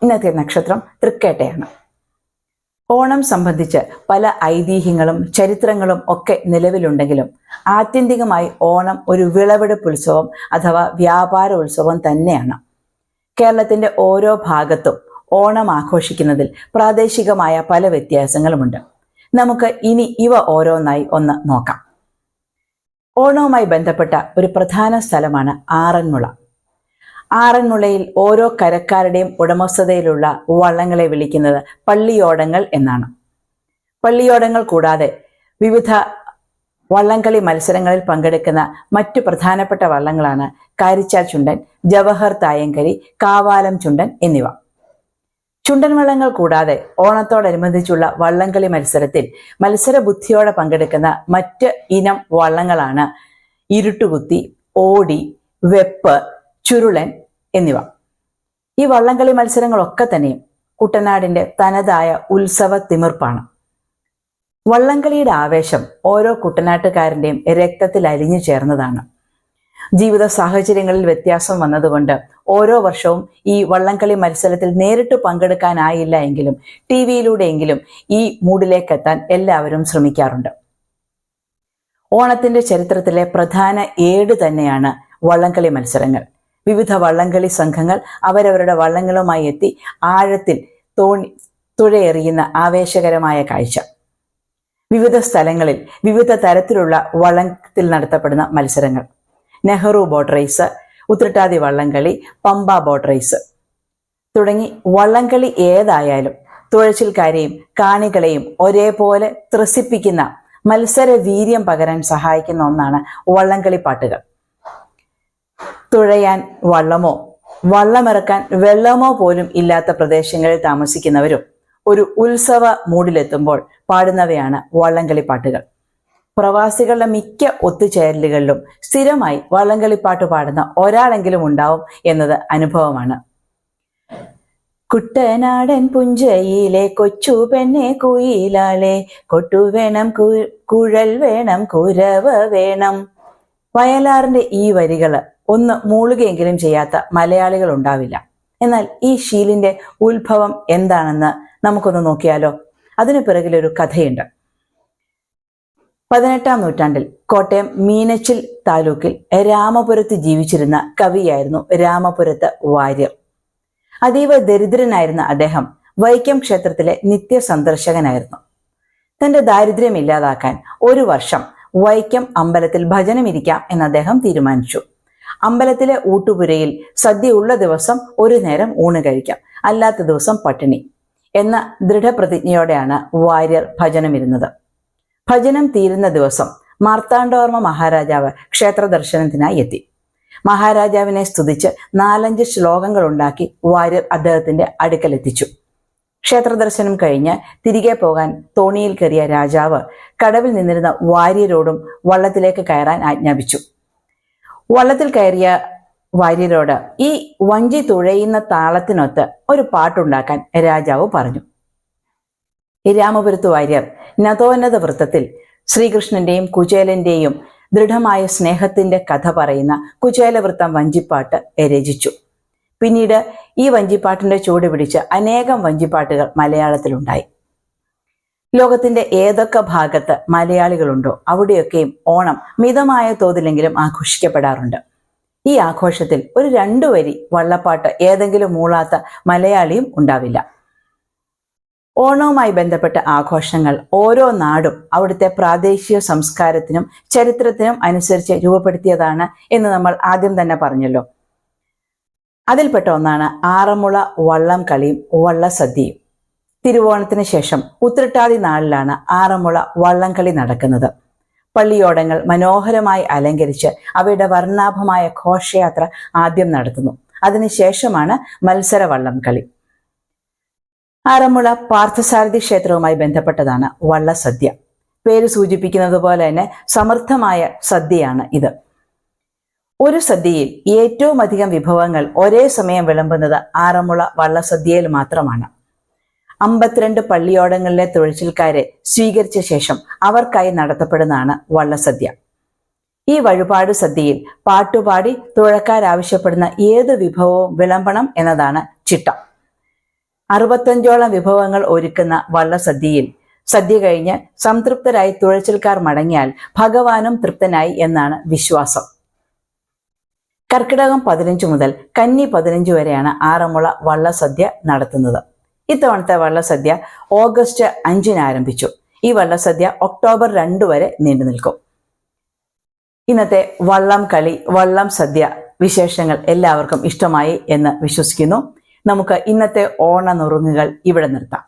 ഇന്നത്തെ നക്ഷത്രം തൃക്കേട്ടയാണ്. ഓണം സംബന്ധിച്ച് പല ഐതിഹ്യങ്ങളും ചരിത്രങ്ങളും ഒക്കെ നിലവിലുണ്ടെങ്കിലും ആത്യന്തികമായി ഓണം ഒരു വിളവെടുപ്പ് ഉത്സവം അഥവാ വ്യാപാര ഉത്സവം തന്നെയാണ്. കേരളത്തിന്റെ ഓരോ ഭാഗത്തും ഓണം ആഘോഷിക്കുന്നതിൽ പ്രാദേശികമായ പല വ്യത്യാസങ്ങളുമുണ്ട്. നമുക്ക് ഇനി ഇവ ഓരോന്നായി ഒന്ന് നോക്കാം. ഓണവുമായി ബന്ധപ്പെട്ട ഒരു പ്രധാന സ്ഥലമാണ് ആറന്മുള. ആറന്മുളയിൽ ഓരോ കരക്കാരുടെയും ഉടമസ്ഥതയിലുള്ള വള്ളങ്ങളെ വിളിക്കുന്നത് പള്ളിയോടങ്ങൾ എന്നാണ്. പള്ളിയോടങ്ങൾ കൂടാതെ വിവിധ വള്ളംകളി മത്സരങ്ങളിൽ പങ്കെടുക്കുന്ന മറ്റു പ്രധാനപ്പെട്ട വള്ളങ്ങളാണ് കാരിച്ചാൽ ചുണ്ടൻ, ജവഹർ തായങ്കരി, കാവാലം ചുണ്ടൻ എന്നിവ. ചുണ്ടൻ വള്ളങ്ങൾ കൂടാതെ ഓണത്തോടനുബന്ധിച്ചുള്ള വള്ളംകളി മത്സരത്തിൽ മത്സരബുദ്ധിയോടെ പങ്കെടുക്കുന്ന മറ്റ് ഇനം വള്ളങ്ങളാണ് ഇരുട്ടുകുത്തി, ഓടി, വെപ്പ്, ചുരുളൻ എന്നിവ. ഈ വള്ളംകളി മത്സരങ്ങളൊക്കെ തന്നെയും കുട്ടനാടിന്റെ തനതായ ഉത്സവ തിമിർപ്പാണ്. വള്ളംകളിയുടെ ആവേശം ഓരോ കുട്ടനാട്ടുകാരന്റെയും രക്തത്തിൽ അലിഞ്ഞു ചേർന്നതാണ്. ജീവിത സാഹചര്യങ്ങളിൽ വ്യത്യാസം വന്നതുകൊണ്ട് ഓരോ വർഷവും ഈ വള്ളംകളി മത്സരത്തിൽ നേരിട്ട് പങ്കെടുക്കാനായില്ല എങ്കിലും ടിവിയിലൂടെയെങ്കിലും ഈ മൂഡിലേക്കെത്താൻ എല്ലാവരും ശ്രമിക്കാറുണ്ട്. ഓണത്തിന്റെ ചരിത്രത്തിലെ പ്രധാന ഏട് തന്നെയാണ് വള്ളംകളി മത്സരങ്ങൾ. വിവിധ വള്ളംകളി സംഘങ്ങൾ അവരവരുടെ വള്ളങ്ങളുമായി എത്തി ആഴത്തിൽ തുഴയെറിയുന്ന ആവേശകരമായ കാഴ്ച. വിവിധ സ്ഥലങ്ങളിൽ വിവിധ തരത്തിലുള്ള വള്ളത്തിൽ നടത്തപ്പെടുന്ന മത്സരങ്ങൾ: നെഹ്റു ബോട്ട് റേസ്, ഉത്രട്ടാതി വള്ളംകളി, പമ്പ ബോട്ട് റേസ് തുടങ്ങി വള്ളംകളി ഏതായാലും തുഴച്ചിൽക്കാരെയും കാണികളെയും ഒരേപോലെ ത്രസിപ്പിക്കുന്ന മത്സര വീര്യം പകരാൻ സഹായിക്കുന്ന ഒന്നാണ് വള്ളംകളി പാട്ടുകൾ. തുഴയാൻ വള്ളമോ വള്ളമിറക്കാൻ വെള്ളമോ പോലും ഇല്ലാത്ത പ്രദേശങ്ങളിൽ താമസിക്കുന്നവരും ഒരു ഉത്സവ മൂഡിലെത്തുമ്പോൾ പാടുന്നവയാണ് വള്ളംകളി പാട്ടുകൾ. പ്രവാസികളുടെ മിക്ക ഒത്തുചേരലുകളിലും സ്ഥിരമായി വള്ളംകളിപ്പാട്ട് പാടുന്ന ഒരാളെങ്കിലും ഉണ്ടാവും എന്നത് അനുഭവമാണ്. കുട്ടനാടൻ പുഞ്ചയിലെ കൊച്ചു പെണ്ണെ കുയിലാളെ, കൊട്ടു വേണം കുഴൽ വേണം കുരവ വേണം. വയലാറിന്റെ ഈ വരികള് ഒന്ന് മൂളുകയെങ്കിലും ചെയ്യാത്ത മലയാളികൾ ഉണ്ടാവില്ല. എന്നാൽ ഈ ശീലിന്റെ ഉത്ഭവം എന്താണെന്ന് നമുക്കൊന്ന് നോക്കിയാലോ. അതിനു പിറകിലൊരു കഥയുണ്ട്. 18-ാം നൂറ്റാണ്ടിൽ കോട്ടയം മീനച്ചിൽ താലൂക്കിൽ രാമപുരത്ത് ജീവിച്ചിരുന്ന കവിയായിരുന്നു രാമപുരത്ത് വാര്യർ. അതീവ ദരിദ്രനായിരുന്ന അദ്ദേഹം വൈക്കം ക്ഷേത്രത്തിലെ നിത്യസന്ദർശകനായിരുന്നു. തന്റെ ദാരിദ്ര്യം ഇല്ലാതാക്കാൻ ഒരു വർഷം വൈക്കം അമ്പലത്തിൽ ഭജനമിരിക്കാം എന്ന് അദ്ദേഹം തീരുമാനിച്ചു. അമ്പലത്തിലെ ഊട്ടുപുരയിൽ സദ്യ ഉള്ള ദിവസം ഒരു നേരം ഊണ് കഴിക്കാം, അല്ലാത്ത ദിവസം പട്ടിണി എന്ന ദൃഢപ്രതിജ്ഞയോടെയാണ് വാര്യർ ഭജനമിരുന്നത്. ഭജനം തീരുന്ന ദിവസം മാർത്താണ്ഡവർമ്മ മഹാരാജാവ് ക്ഷേത്ര ദർശനത്തിനായി എത്തി. മഹാരാജാവിനെ സ്തുതിച്ച് 4-5 ശ്ലോകങ്ങൾ ഉണ്ടാക്കി വാര്യർ അദ്ദേഹത്തിന്റെ അടുക്കലെത്തിച്ചു. ക്ഷേത്ര ദർശനം കഴിഞ്ഞ് തിരികെ പോകാൻ തോണിയിൽ കയറിയ രാജാവ് കടവിൽ നിന്നിരുന്ന വാര്യരോടും വള്ളത്തിലേക്ക് കയറാൻ ആജ്ഞാപിച്ചു. വള്ളത്തിൽ കയറിയ വാര്യരോട് ഈ വഞ്ചി തുഴയുന്ന താളത്തിനൊത്ത് ഒരു പാട്ടുണ്ടാക്കാൻ രാജാവ് പറഞ്ഞു. രാമപുരത്ത് വാര്യർ നതോന്നത വൃത്തത്തിൽ ശ്രീകൃഷ്ണന്റെയും കുചേലന്റെയും ദൃഢമായ സ്നേഹത്തിന്റെ കഥ പറയുന്ന കുചേലവൃത്തം വഞ്ചിപ്പാട്ട് രചിച്ചു. പിന്നീട് ഈ വഞ്ചിപ്പാട്ടിന്റെ ചുവട് പിടിച്ച് അനേകം വഞ്ചിപ്പാട്ടുകൾ മലയാളത്തിലുണ്ടായി. ലോകത്തിന്റെ ഏതൊക്കെ ഭാഗത്ത് മലയാളികളുണ്ടോ അവിടെയൊക്കെയും ഓണം മിതമായ തോതിലെങ്കിലും ആഘോഷിക്കപ്പെടാറുണ്ട്. ഈ ആഘോഷത്തിൽ ഒരു 2 വരി വള്ളപ്പാട്ട് ഏതെങ്കിലും മൂളാത്ത മലയാളിയും ഉണ്ടാവില്ല. ഓണവുമായി ബന്ധപ്പെട്ട ആഘോഷങ്ങൾ ഓരോ നാടും അവിടുത്തെ പ്രാദേശിക സംസ്കാരത്തിനും ചരിത്രത്തിനും അനുസരിച്ച് രൂപപ്പെടുത്തിയതാണ് എന്ന് നമ്മൾ ആദ്യം തന്നെ പറഞ്ഞല്ലോ. അതിൽപ്പെട്ട ഒന്നാണ് ആറന്മുള വള്ളം കളിയും വള്ളസദ്യയും. തിരുവോണത്തിന് ശേഷം ഉത്രട്ടാതി നാളിലാണ് ആറന്മുള വള്ളംകളി നടക്കുന്നത്. പള്ളിയോടങ്ങൾ മനോഹരമായി അലങ്കരിച്ച് അവയുടെ വർണ്ണാഭമായ ഘോഷയാത്ര ആദ്യം നടത്തുന്നു. അതിനുശേഷമാണ് മത്സര വള്ളം കളി. ആറന്മുള പാർത്ഥസാരഥി ക്ഷേത്രവുമായി ബന്ധപ്പെട്ടതാണ് വള്ളസദ്യ. പേര് സൂചിപ്പിക്കുന്നത് പോലെ തന്നെ സമൃദ്ധമായ സദ്യയാണ് ഇത്. ഒരു സദ്യയിൽ ഏറ്റവും അധികം വിഭവങ്ങൾ ഒരേ സമയം വിളമ്പുന്നത് ആറന്മുള വള്ളസദ്യയിൽ മാത്രമാണ്. 52 പള്ളിയോടങ്ങളിലെ തുഴച്ചിൽക്കാരെ സ്വീകരിച്ച ശേഷം അവർക്കായി നടത്തപ്പെടുന്നതാണ് വള്ളസദ്യ. ഈ വഴിപാട് സദ്യയിൽ പാട്ടുപാടി തുഴക്കാരാവശ്യപ്പെടുന്ന ഏത് വിഭവവും വിളമ്പണം എന്നതാണ് ചിട്ട. 65ഓളം വിഭവങ്ങൾ ഒരുക്കുന്ന വള്ളസദ്യയിൽ സദ്യ കഴിഞ്ഞ് സംതൃപ്തരായി തുഴച്ചിൽക്കാർ മടങ്ങിയാൽ ഭഗവാനും തൃപ്തനായി എന്നാണ് വിശ്വാസം. കർക്കിടകം 15 മുതൽ കന്നി 15 വരെയാണ് ആറന്മുള വള്ളസദ്യ നടത്തുന്നത്. ഇത്തവണത്തെ വള്ളസദ്യ ഓഗസ്റ്റ് 5-ന് ആരംഭിച്ചു. ഈ വള്ളസദ്യ ഒക്ടോബർ 2 വരെ നീണ്ടു നിൽക്കും. ഇന്നത്തെ വള്ളം കളി, വള്ളം സദ്യ വിശേഷങ്ങൾ എല്ലാവർക്കും ഇഷ്ടമായി എന്ന് വിശ്വസിക്കുന്നു. നമുക്ക് ഇന്നത്തെ ഓണ നുറുങ്ങുകൾ ഇവിടെ നിർത്താം.